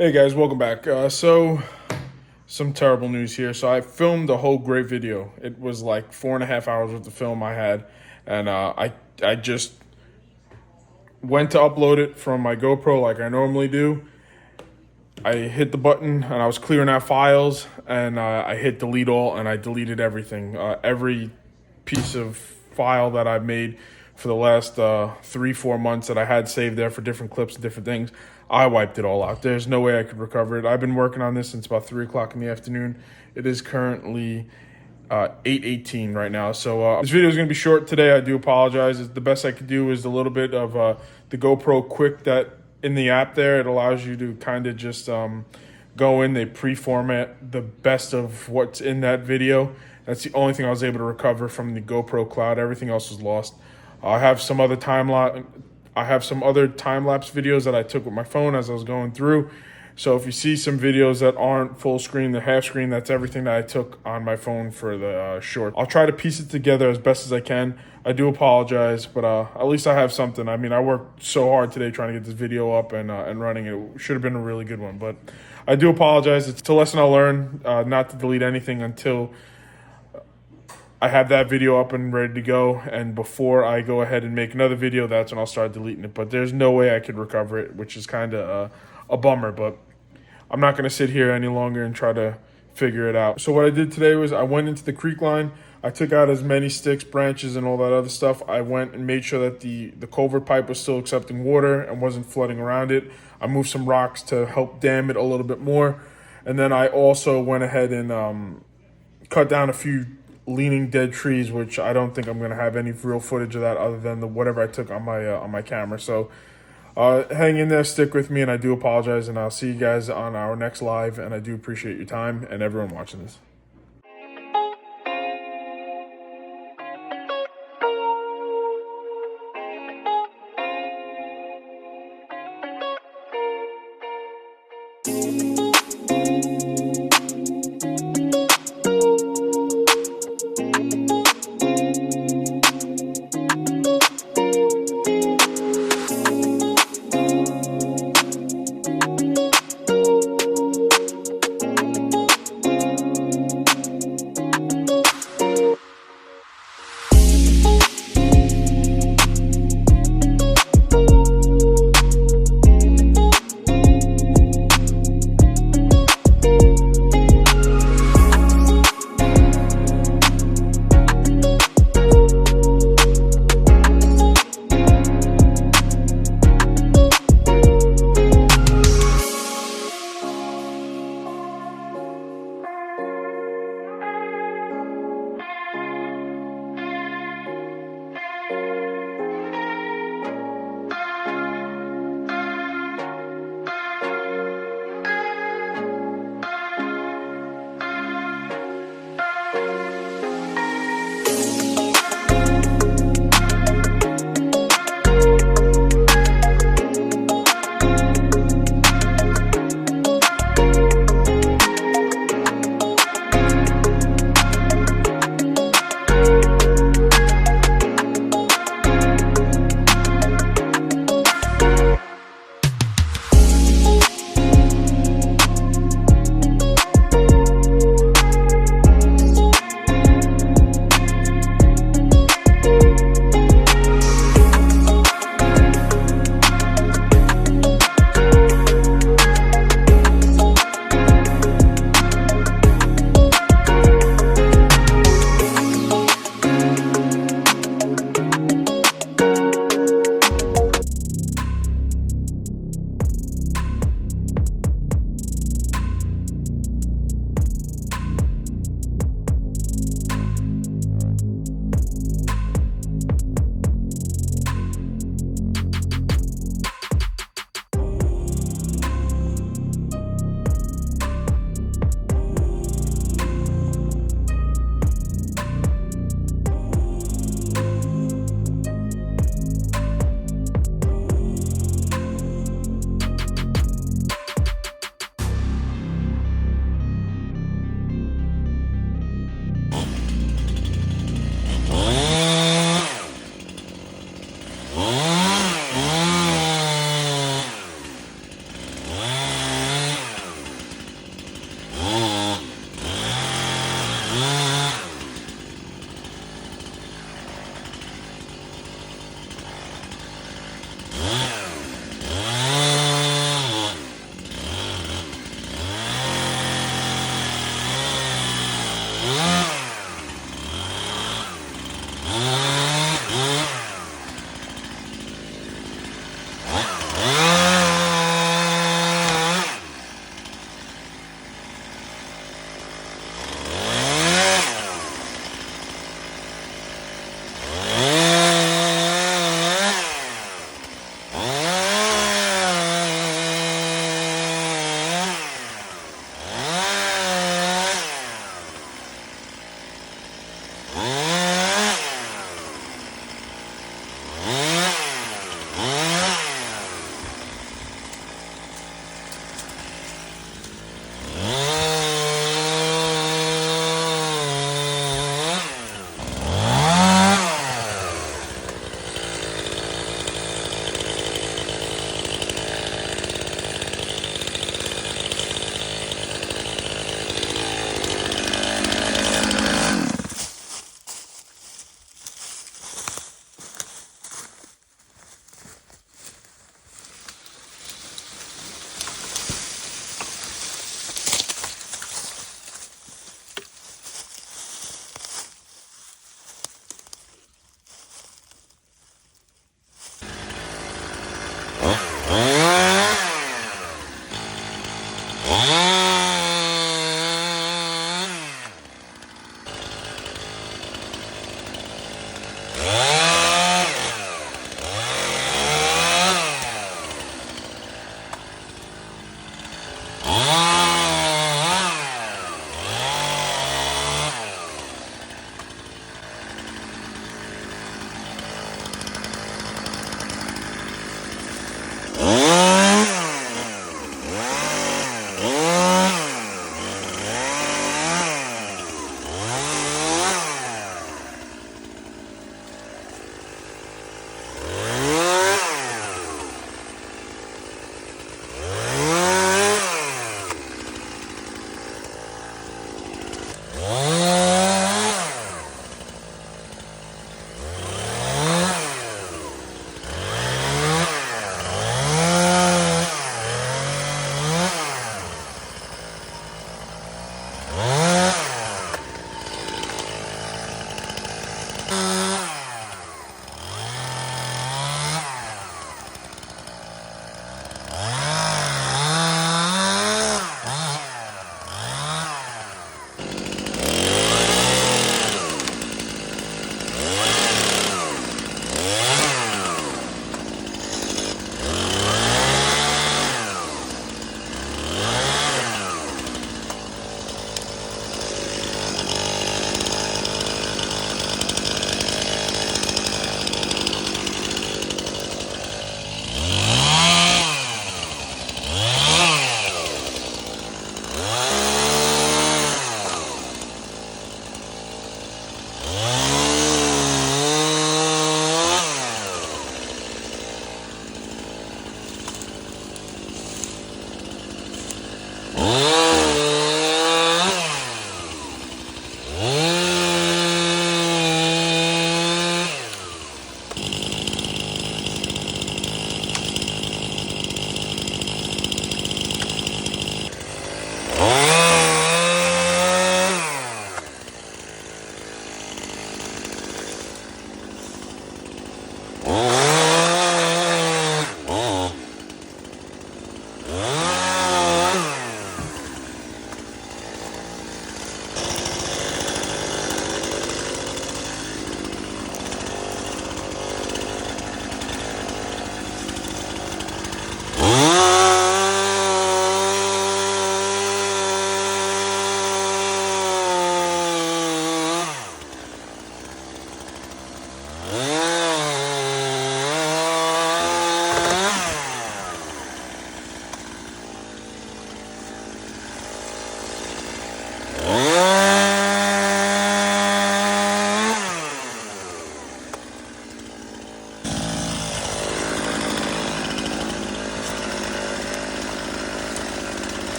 Hey guys, welcome back. So some terrible news here. So I filmed a whole great video. It was like 4.5 hours worth of film I had, and I just went to upload it from my GoPro like I normally do. I hit the button and I was clearing out files, and I hit delete all, and I deleted everything. Every piece of file that I've made for the last 3-4 months that I had saved there for different clips and different things, I wiped it all out. There's no way I could recover it. I've been working on this since about 3 o'clock in the afternoon. It is currently 8:18 right now. So this video is going to be short today. I do apologize. The best I could do is a little bit of the GoPro Quick that in the app there. It allows you to kind of just go in. They pre-format the best of what's in that video. That's the only thing I was able to recover from the GoPro Cloud. Everything else was lost. I have some other time-lapse videos that I took with my phone as I was going through. So if you see some videos that aren't full screen, they're half screen, that's everything that I took on my phone for the short. I'll try to piece it together as best as I can. I do apologize, but at least I have something. I mean, I worked so hard today trying to get this video up and running. It should have been a really good one, but I do apologize. It's a lesson I'll learn, not to delete anything until I have that video up and ready to go, and before I go ahead and make another video, that's when I'll start deleting it. But there's no way I could recover it, which is kind of a bummer, but I'm not going to sit here any longer and try to figure it out. So what I did today was I went into the creek line. I took out as many sticks, branches, and all that other stuff. I went and made sure that the culvert pipe was still accepting water and wasn't flooding around it. I moved some rocks to help dam it a little bit more. And then I also went ahead and cut down a few leaning dead trees, which I don't think I'm going to have any real footage of that other than whatever I took on my camera. So hang in there, stick with me, and I do apologize, and I'll see you guys on our next live, and I do appreciate your time and everyone watching this.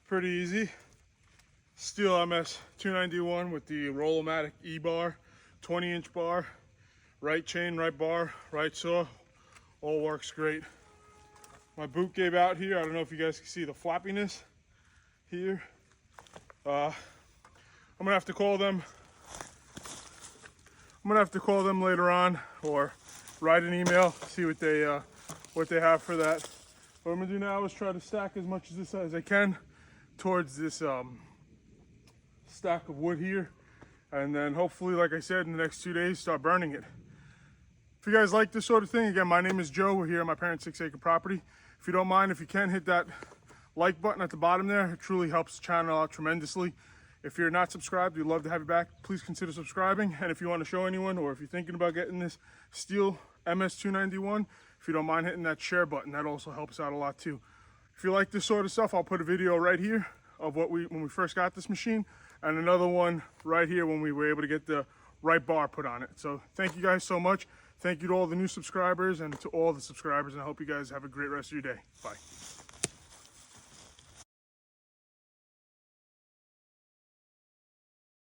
Pretty easy. STIHL MS-291 with the Roll-O-Matic E-bar, 20-inch bar, right chain, right bar, right saw, all works great. My boot gave out here. I don't know if you guys can see the flappiness here. I'm gonna have to call them. I'm gonna have to call them later on or write an email, see what they have for that. What I'm gonna do now is try to stack as much of this as I can towards this stack of wood here, and then hopefully, like I said, in the next 2 days start burning it. If you guys like this sort of thing, again, my name is Joe. We're here at my parents' 6-acre property. If you don't mind, if you can, hit that like button at the bottom there. It truly helps the channel out tremendously. If you're not subscribed, we'd love to have you back. Please consider subscribing. And if you want to show anyone, or if you're thinking about getting this STIHL MS-291, if you don't mind hitting that share button, that also helps out a lot too. If you like this sort of stuff, I'll put a video right here of when we first got this machine, and another one right here when we were able to get the right bar put on it. So thank you guys so much. Thank you to all the new subscribers and to all the subscribers, and I hope you guys have a great rest of your day. Bye.